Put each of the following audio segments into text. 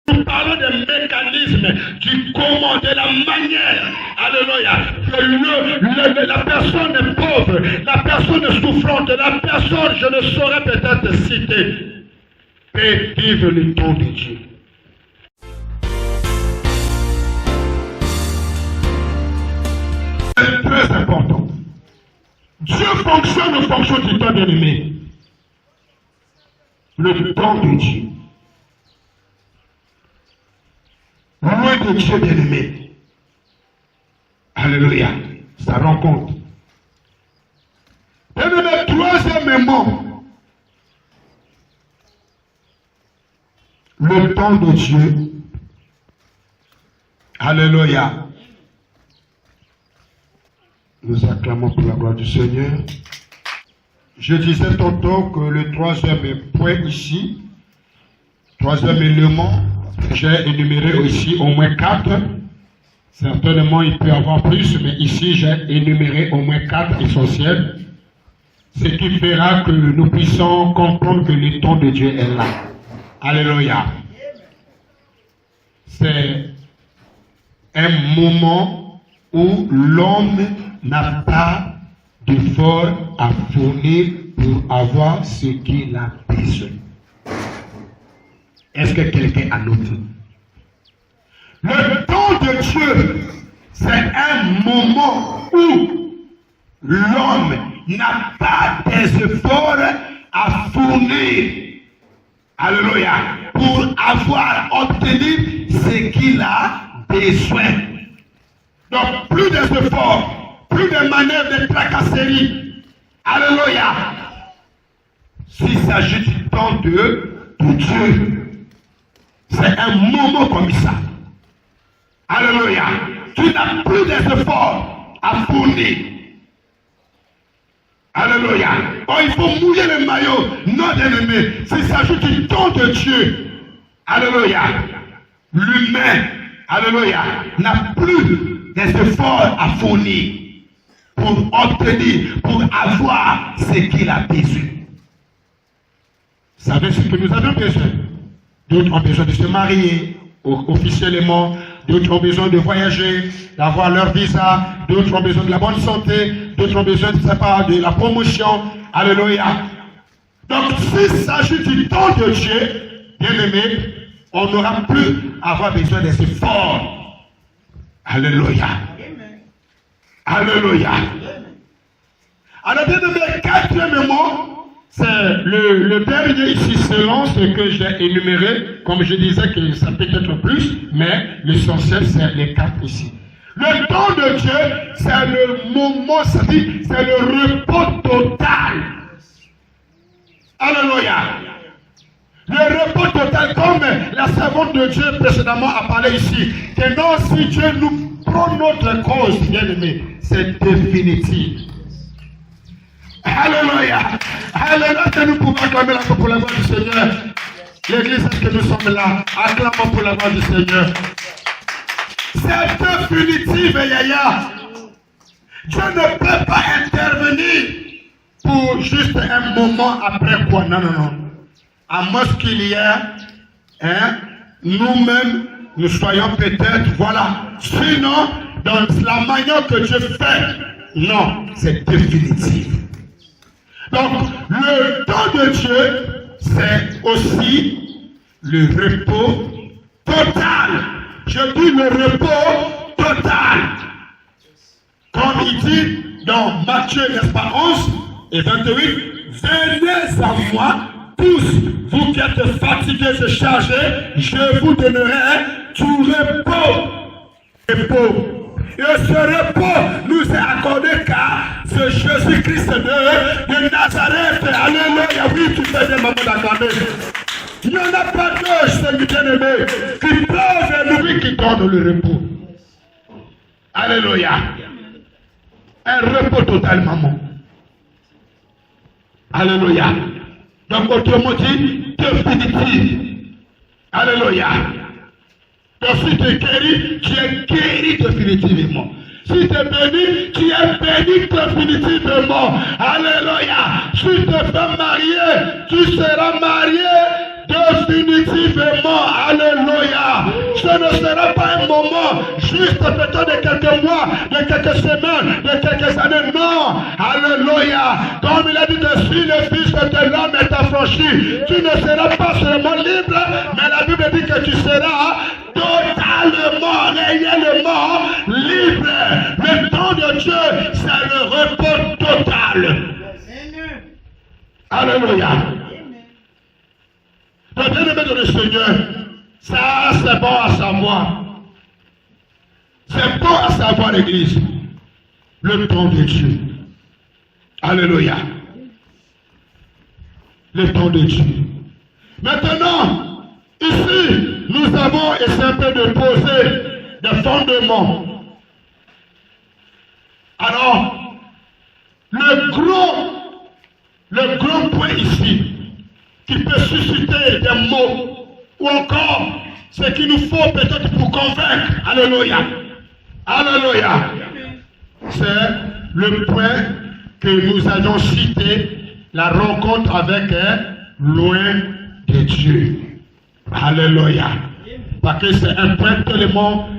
Nous parlons des mécanismes, du comment, de la manière, alléluia, que la personne est pauvre, la personne est souffrante, la personne, je ne saurais peut-être citer, peut vivre le temps de Dieu. C'est très important. Dieu fonctionne en fonction du temps bien-aimé. Le temps de Dieu. Loin de Dieu bien-aimé. Alléluia. Ça rend compte. Et le troisièmement, le temps de Dieu. Alléluia. Nous acclamons pour la gloire du Seigneur. Je disais tantôt que le troisième point ici, troisième élément, j'ai énuméré aussi au moins 4. Certainement, il peut y avoir plus, mais ici, j'ai énuméré au moins 4 essentiels. Ce qui fera que nous puissions comprendre que le temps de Dieu est là. Alléluia. C'est un moment où l'homme n'a pas d'effort à fournir pour avoir ce qu'il a besoin. Est-ce que quelqu'un a noté? Le temps de Dieu, c'est un moment où l'homme n'a pas des efforts à fournir. Alléluia. Pour obtenir ce qu'il a besoin. Donc, plus d'efforts, plus de manœuvres de tracasserie. Alléluia. S'il s'agit du temps de Dieu, c'est un moment comme ça. Alléluia. Tu n'as plus d'efforts à fournir. Alléluia. Oh, il faut mouiller le maillot. Non, bien-aimé. S'il s'agit du temps de Dieu. Alléluia. L'humain, alléluia, n'a plus d'efforts à fournir pour obtenir, pour avoir ce qu'il a besoin. Vous savez ce que nous avons besoin? D'autres ont besoin de se marier officiellement, d'autres ont besoin de voyager, d'avoir leur visa, d'autres ont besoin de la bonne santé, d'autres ont besoin de la promotion. Alléluia. Donc, s'il s'agit du temps de Dieu, bien-aimé, on n'aura plus à avoir besoin des efforts. Alléluia. Alléluia. Alors, bien-aimé, quatrièmement, c'est le dernier ici, selon ce que j'ai énuméré, comme je disais que ça peut être plus, mais l'essentiel, c'est les 4 ici. Le temps de Dieu, c'est le moment, c'est le repos total. Alléluia. Le repos total, comme la servante de Dieu précédemment a parlé ici, que non, si Dieu nous prend notre cause, bien aimé, c'est définitif. Alléluia. Alléluia, que nous pouvons acclamer la pour la gloire du Seigneur. L'église, est-ce que nous sommes là? Acclamons pour la gloire du Seigneur. C'est définitif, Yaya. Dieu ne peut pas intervenir pour juste un moment après quoi. Non, non, non. À moins qu'il y ait, nous-mêmes, nous soyons peut-être, voilà. Sinon, dans la manière que Dieu fait, non, c'est définitif. Donc, le temps de Dieu, c'est aussi le repos total. Je dis le repos total. Comme il dit dans Matthieu, n'est-ce pas, 11 et 28, venez à moi, tous vous qui êtes fatigués et chargés, je vous donnerai du repos. Et ce repos nous est accordé car ce Jésus-Christ de Nazareth, alléluia, oui, tu fais des moments d'accorder. Il n'y en a pas deux, c'est bien-aimé, qui peuvent et lui qui donnent le repos. Alléluia. Un repos total, maman. Alléluia. Donc, autrement dit, définitif. Alléluia. Donc, si tu es guéri définitivement. Si tu es béni, tu es béni définitivement. Alléluia. Si tu te fais marier, tu seras marié définitivement. Alléluia. ce ne sera pas un moment juste peut-être de quelques mois, de quelques semaines, de quelques années. Non. Alléluia. Comme il a dit que si le Fils de l'homme est affranchi, tu ne seras pas seulement libre, mais la Bible dit que tu seras totalement, réellement libre. Le temps de Dieu, c'est le repos total. Alléluia. Le bien-aimé de le Seigneur, ça c'est bon à savoir. C'est bon à savoir, l'Église. Le temps de Dieu. Alléluia. Le temps de Dieu. Maintenant, ici, nous avons essayé un peu de poser des fondements. Alors, le gros point ici, qui peut susciter des mots, ou encore ce qu'il nous faut peut-être pour convaincre, alléluia, alléluia, c'est le point que nous allons citer, la rencontre avec loin de Dieu. Alléluia. Parce que c'est un point tellement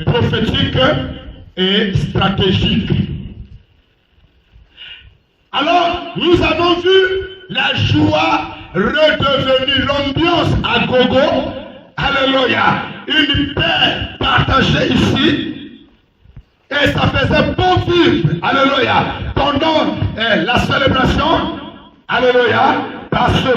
prophétique et stratégique. Alors, nous avons vu la joie redevenue, l'ambiance à gogo. Alléluia. Une paix partagée ici. Et ça faisait bon vivre. Alléluia. Pendant la célébration. Alléluia. Parce que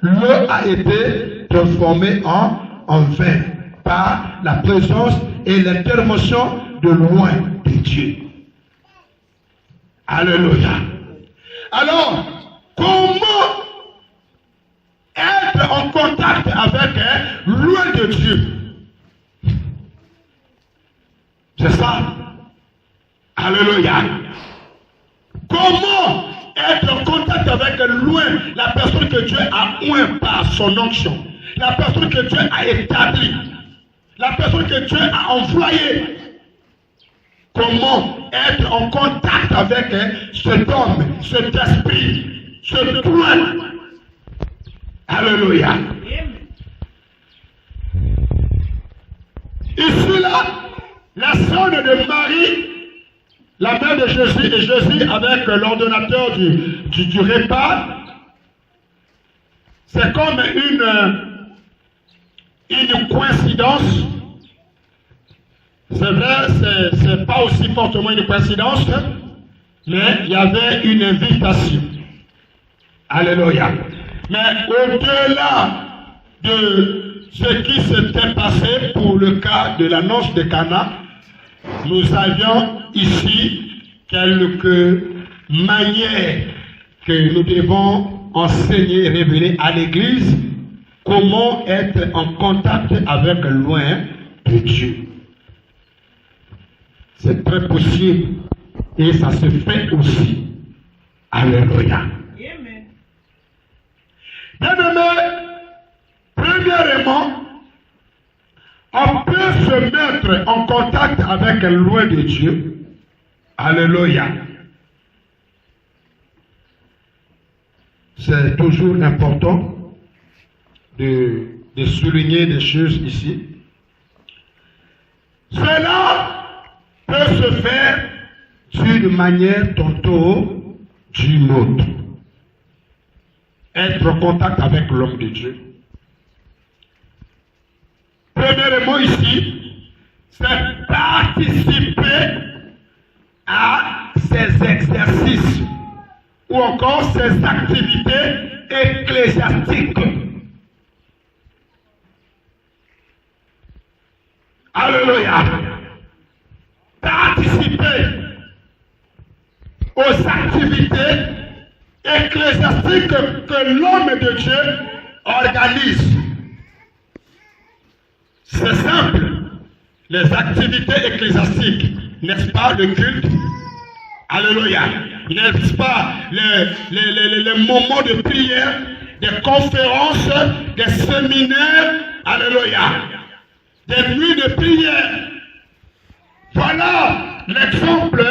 l'eau a été transformée en vin par la présence et l'intervention de loin de Dieu. Alléluia. Alors, comment être en contact avec loin de Dieu? C'est ça. Alléluia. Comment être en contact avec loin la personne que Dieu a oint par son onction, la personne que Dieu a établie, la personne que Dieu a envoyée? Comment être en contact avec cet homme, cet esprit, ce point? Alléluia. Ici, là, la sœur de Marie, la mère de Jésus, et Jésus avec l'ordonnateur du repas, c'est comme une coïncidence. C'est vrai, c'est pas aussi fortement une coïncidence, mais il y avait une invitation. Alléluia. Mais au-delà de ce qui s'était passé pour le cas de la noce de Cana, nous avions ici quelques manières que nous devons enseigner, révéler à l'Église, comment être en contact avec loin de Dieu. C'est très possible et ça se fait aussi. Alléluia. Bien-aimé, premièrement, on peut se mettre en contact avec loin de Dieu. Alléluia. C'est toujours important de souligner des choses ici. Cela peut se faire d'une manière tantôt d'une autre. Être en contact avec l'homme de Dieu. Premièrement ici, c'est participer à ces exercices ou encore ces activités ecclésiastiques. Alléluia. Participer aux activités ecclésiastiques que l'homme de Dieu organise. C'est simple. Les activités ecclésiastiques, n'est-ce pas, le culte? Alléluia. N'est-ce pas les moments de prière, des conférences, des séminaires? Alléluia. Des nuits de prière. Voilà l'exemple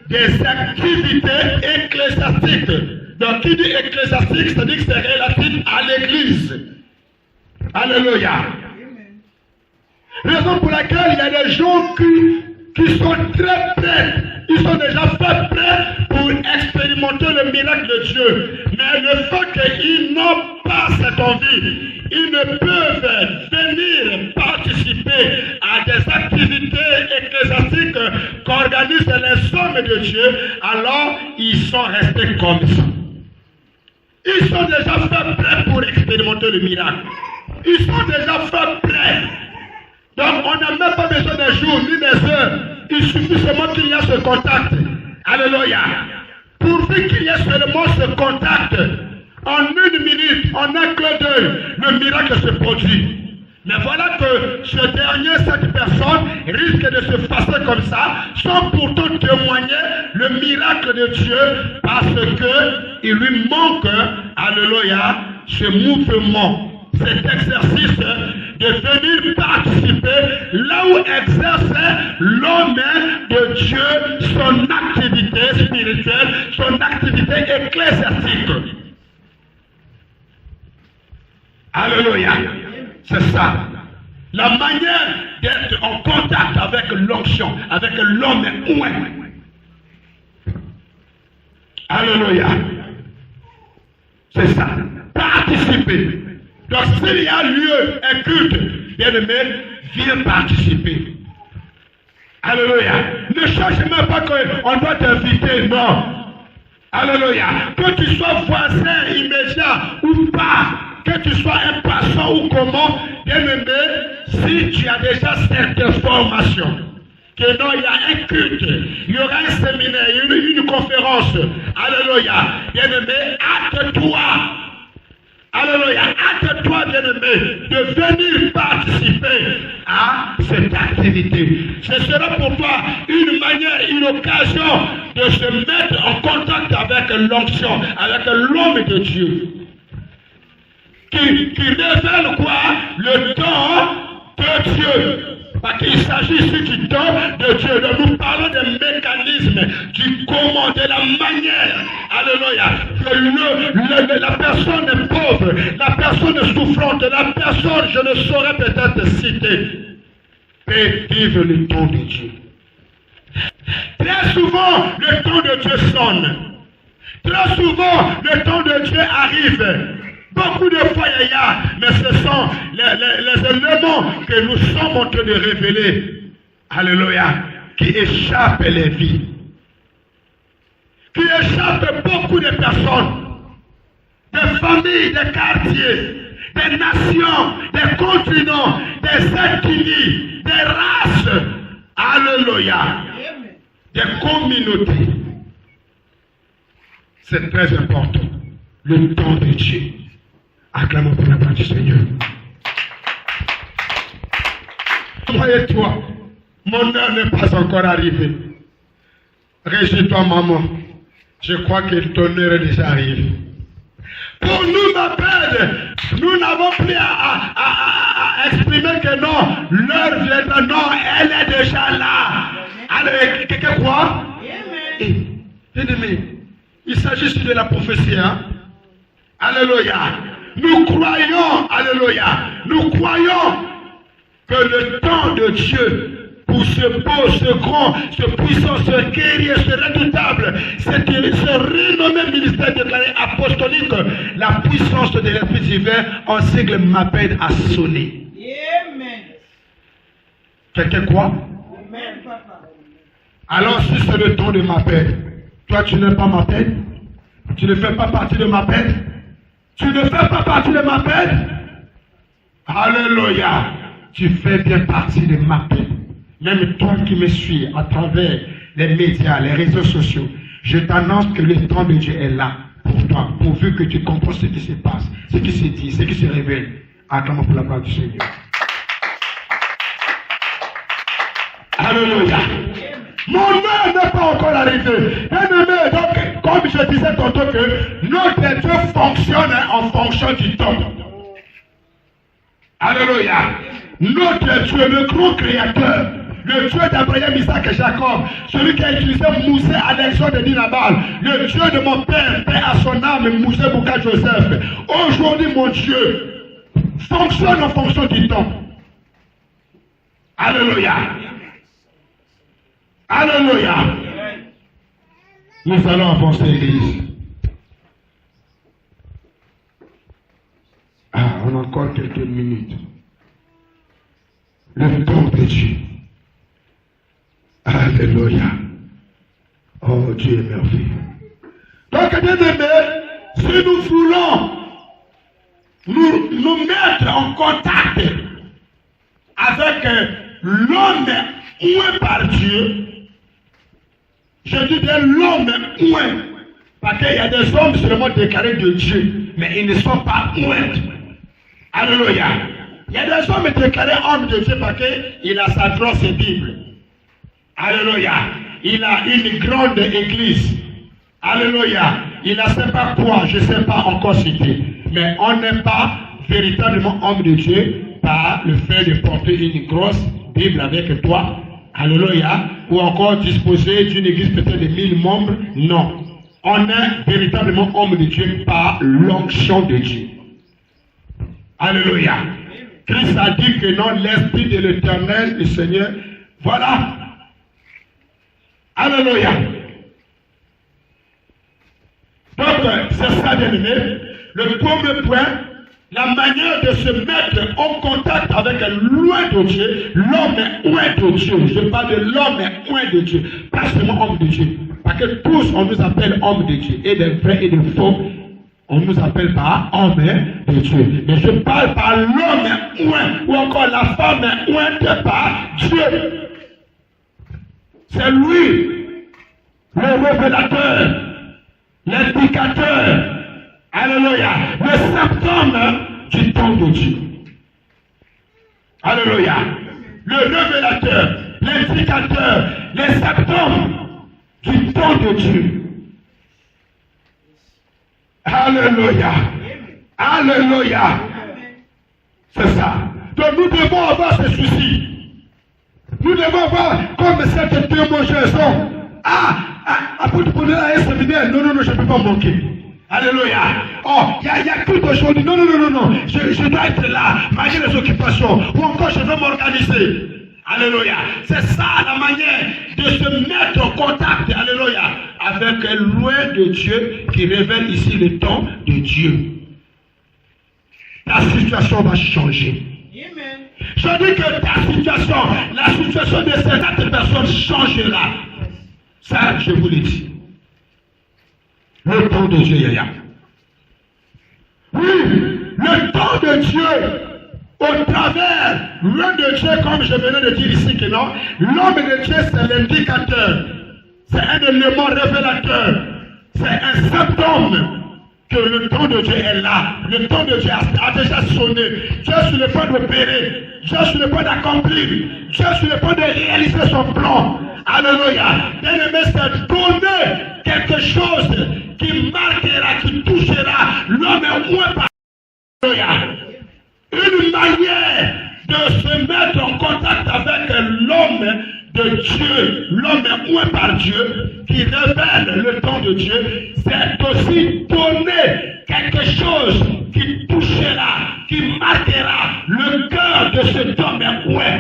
des activités ecclésiastiques. Donc, qui dit ecclésiastique, c'est-à-dire que c'est relatif à l'Église. Alléluia. Raison pour laquelle il y a des gens qui sont très prêts. Ils sont déjà fait prêts pour expérimenter le miracle de Dieu. Mais le fait qu'ils n'ont pas cette envie, ils ne peuvent venir participer à des activités ecclésiastiques qu'organisent les hommes de Dieu, alors ils sont restés comme ça. Ils sont déjà fait prêts pour expérimenter le miracle. Ils sont déjà fait prêts. Donc on n'a même pas besoin des jours ni des heures. Il suffit seulement qu'il y ait ce contact. Alléluia. Pourvu qu'il y ait seulement ce contact, en 1 minute, en un clin d'œil, le miracle se produit. Mais voilà que ce dernier, cette personne, risque de se passer comme ça, sans pourtant témoigner le miracle de Dieu, parce qu'il lui manque, alléluia, ce mouvement, cet exercice de venir participer là où exerce l'homme de Dieu son activité spirituelle, son activité ecclésiastique. Alléluia. C'est ça. La manière d'être en contact avec l'onction, avec l'homme ouin. Alléluia. C'est ça. Participer. Donc s'il y a lieu, un culte, bien-aimé, viens participer. Alléluia. Ne cherche même pas qu'on doit t'inviter, non. Alléluia. Que tu sois voisin immédiat ou pas, que tu sois un passant ou comment, bien-aimé, si tu as déjà cette formation, que non, il y a un culte, il y aura un séminaire, une conférence, alléluia, bien-aimé, hâte-toi. Alléluia, hâte-toi, bien-aimé, de venir participer à cette activité. Ce sera pour toi une manière, une occasion de se mettre en contact avec l'onction, avec l'homme de Dieu. Qui révèle quoi? Le don de Dieu. Parce qu'il s'agit ici du don de Dieu. Donc nous parlons des mécanismes, du comment, de la manière, alléluia, que la personne est pauvre, la personne est souffrante, la personne, je ne saurais peut-être citer, peut vivre le don de Dieu. Très souvent, le don de Dieu sonne. Très souvent, le don de Dieu arrive. Beaucoup de fois, il y a, mais ce sont les éléments que nous sommes en train de révéler, alléluia, qui échappent les vies, qui échappent beaucoup de personnes, des familles, des quartiers, des nations, des continents, des ethnies, des races, alléluia, des communautés. C'est très important, le temps de Dieu. Acclamons pour la part du Seigneur. Croyez-toi, mon heure n'est pas encore arrivée. Réjouis-toi, maman. Je crois que ton heure est déjà arrivée. Pour nous, ma Père, nous n'avons plus à exprimer que non, l'heure viendra. Non, elle est déjà là. Alors, quelqu'un croit? Bien-aimé, il s'agit ici de la prophétie. Hein? Alléluia. Nous croyons, alléluia, nous croyons que le temps de Dieu pour ce beau, ce grand, ce puissant, ce guerrier, ce redoutable, ce renommé ministère déclaré apostolique, la puissance de l'Esprit divin en sigle m'appelle à sonner. Amen. Quelqu'un croit? Amen. Alors si c'est le temps de m'appel, toi tu n'es pas m'appel? Tu ne fais pas partie de m'appel? Tu ne fais pas partie de ma paix? Alléluia. Tu fais bien partie de ma paix. Même toi qui me suis à travers les médias, les réseaux sociaux, je t'annonce que le temps de Dieu est là pour toi, pourvu que tu comprends ce qui se passe, ce qui se dit, ce qui se révèle. Acclamons pour la gloire du Seigneur. Alléluia. Mon heure n'est pas encore arrivée. Bien-aimé, donc, comme je disais tantôt que notre Dieu fonctionne en fonction du temps. Alléluia. Notre Dieu, le grand créateur, le Dieu d'Abraham, Isaac et Jacob, celui qui a utilisé Moussé à l'exode de Ninabal, le Dieu de mon père, paix à son âme, Moussé Bouka Joseph. Aujourd'hui, mon Dieu, fonctionne en fonction du temps. Alléluia. Alléluia. Nous allons avancer, l'église. On a encore quelques minutes. Le temps de Dieu. Alléluia. Oh, Dieu est merveilleux. Donc, bien aimé, si nous voulons nous mettre en contact avec l'homme oué par Dieu, je dis bien l'homme oué, parce qu'il y a des hommes seulement déclarés de Dieu, mais ils ne sont pas oués. Alléluia. Il y a des hommes déclarés hommes de Dieu parce qu'il a sa grosse Bible. Alléluia. Il a une grande église. Alléluia. Il ne sait pas quoi, je ne sais pas encore citer. Mais on n'est pas véritablement homme de Dieu par le fait de porter une grosse Bible avec toi. Alléluia. Ou encore disposer d'une église peut-être de 1000 membres. Non. On est véritablement homme de Dieu par l'onction de Dieu. Alléluia. Christ a dit que non, l'Esprit de l'Éternel, le Seigneur, voilà. Alléluia. Donc, c'est ça, bien aimé. Le premier point, la manière de se mettre en contact avec loin de Dieu, l'homme est loin de Dieu. Je parle de l'homme est loin de Dieu, pas seulement homme de Dieu. Parce que tous, on nous appelle homme de Dieu, et des vrais et des faux. On ne nous appelle pas homme de Dieu. Mais je parle par l'homme loin, ou encore la femme loin de par Dieu. C'est lui, le révélateur, l'indicateur, alléluia, le symptôme du temps de Dieu. Alléluia. Le révélateur, l'indicateur, les symptômes du temps de Dieu. Alléluia. Alléluia. C'est ça. Donc nous devons avoir ce souci. Nous devons avoir comme cette démonstration. Après de prendre un séminaire, non, je ne peux pas manquer. Alléluia. Oh, il y a tout aujourd'hui. Non, je dois être là, malgré les occupations. Ou encore, je veux m'organiser. Alléluia. C'est ça la manière de se mettre en contact, alléluia, avec loin de Dieu qui révèle ici le temps de Dieu. Ta situation va changer. Amen. Je dis que ta situation, la situation de certaines personnes changera. Ça, je vous le dis. Le temps de Dieu, Yaya. Oui, le temps de Dieu. Au travers, l'homme de Dieu, comme je venais de dire ici que non, l'homme de Dieu c'est l'indicateur, c'est un élément révélateur, c'est un symptôme que le temps de Dieu est là. Le temps de Dieu a déjà sonné. Dieu est sur le point d'opérer, Dieu est sur le point d'accomplir, Dieu est sur le point de réaliser son plan. Alléluia. Bien-aimé, c'est donner quelque chose qui marquera, qui touchera l'homme au moins par. Alléluia. Une manière de se mettre en contact avec l'homme de Dieu, l'homme oué par Dieu, qui révèle le temps de Dieu, c'est aussi donner quelque chose qui touchera, qui marquera le cœur de cet homme oué.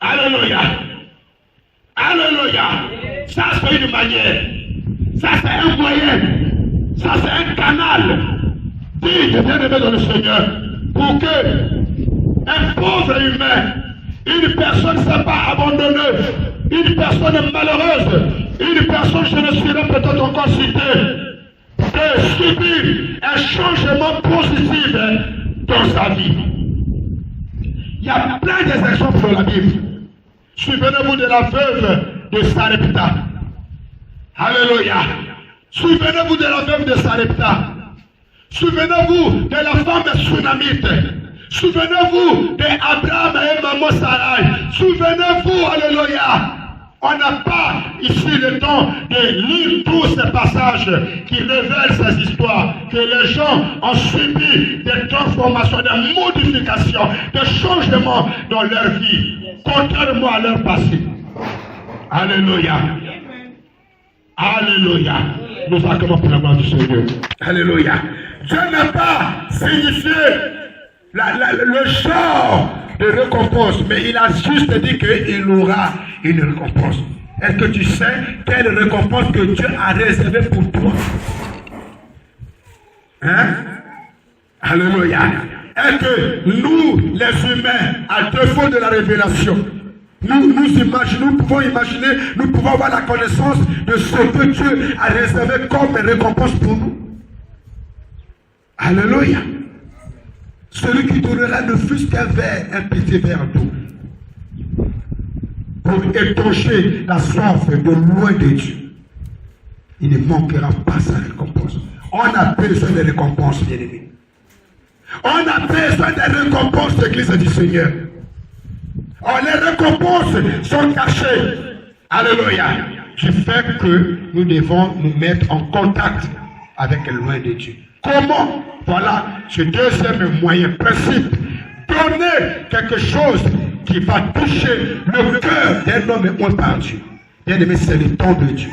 Alléluia. Alléluia. Ça c'est une manière. Ça c'est un moyen. Ça c'est un canal. Digne bien-aimé dans le Seigneur, pour que un pauvre humain, une personne ne soit pas abandonnée, une personne malheureuse, une personne, je ne serai peut-être encore citée, de subir un changement positif dans sa vie. Il y a plein d'exemples dans la Bible. Souvenez-vous de la veuve de Sarepta. Alléluia. Souvenez-vous de la veuve de Sarepta. Souvenez-vous de la femme tsunamite. Souvenez-vous d'Abraham et maman Sarai. Souvenez-vous, alléluia. On n'a pas ici le temps de lire tous ces passages qui révèlent ces histoires, que les gens ont subi des transformations, des modifications, des changements dans leur vie, contrairement à leur passé. Alléluia. Alléluia. nous acclamons pour la gloire du Seigneur. Alléluia. Dieu n'a pas signifié le genre de récompense, mais il a juste dit qu'il aura une récompense. Est-ce que tu sais quelle récompense que Dieu a réservée pour toi? Hein? Alléluia. Est-ce que nous, les humains, à défaut de la révélation, nous pouvons imaginer, nous pouvons avoir la connaissance de ce que Dieu a réservé comme récompense pour nous? Alléluia. Celui qui donnera ne fût-ce qu'un verre, un petit verre d'eau, pour étancher la soif de loin de Dieu, il ne manquera pas sa récompense. On a besoin de récompenses, bien-aimés. On a besoin de récompenses, l'Église du Seigneur. Oh, les récompenses sont cachées. Alléluia. Du fait que nous devons nous mettre en contact avec le loin de Dieu. Comment? Voilà ce deuxième moyen, principe. Donner quelque chose qui va toucher le cœur d'un homme et par Dieu. Bien aimé, c'est le temps de Dieu.